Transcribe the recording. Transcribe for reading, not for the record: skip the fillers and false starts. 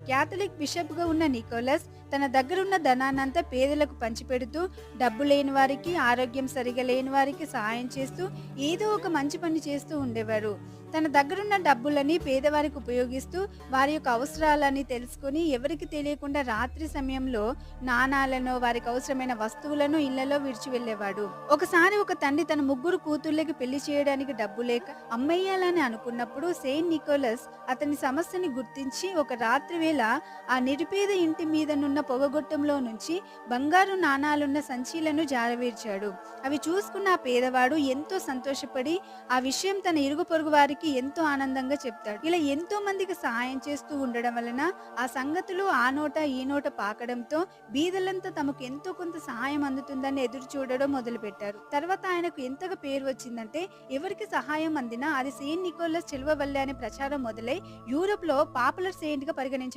Catholic బిషప్‌గా ఉన్న Nicholas తన దగ్గరున్న ధనాన్నంతా పేదలకు పంచిపెడుతూ, డబ్బు లేని వారికి, ఆరోగ్యం సరిగ్గా లేని వారికి సహాయం చేస్తూ, ఏదో ఒక మంచి పని చేస్తూ ఉండేవారు. తన దగ్గరున్న డబ్బులని పేదవారికి ఉపయోగిస్తూ, వారి యొక్క అవసరాలని తెలుసుకొని, ఎవరికీ తెలియకుండా రాత్రి సమయంలో నాణాలను, వారికి అవసరమైన వస్తువులను ఇళ్లలో విడిచి వెళ్ళేవాడు. ఒకసారి ఒక తండ్రి తన ముగ్గురు కూతుర్లకి పెళ్లి చేయడానికి డబ్బు లేక అమ్మేయాలని అనుకున్నప్పుడు సెయింట్ నికోలస్ అతని సమస్యని గుర్తించి ఒక రాత్రి వేళ ఆ నిరుపేద ఇంటి మీదనున్న పొగగొట్టంలో నుంచి బంగారు నాణాలున్న సంచీలను జారవిడిచాడు. అవి చూసుకున్న ఆ పేదవాడు ఎంతో సంతోషపడి ఆ విషయం తన ఇరుగు పొరుగు వారికి ఎంతో ఆనందంగా చెప్తాడు. ఇలా ఎంతో మందికి సహాయం చేస్తూ ఉండడం వలన ఆ సంగతులు ఆ నోట ఈ నోట పాకడంతో బీదలంతా తమకు ఎంతో కొంత సహాయం అందుతుందని ఎదురు చూడడం మొదలుపెట్టారు. తర్వాత ఆయనకు ఎంతగా పేరు వచ్చిందంటే, ఎవరికి సహాయం అందినా అది సెయింట్ నికోలస్ చిలువ వల్లే అనే ప్రచారం మొదలై యూరోప్ లో పాపులర్ సెయింట్ గా పరిగణించ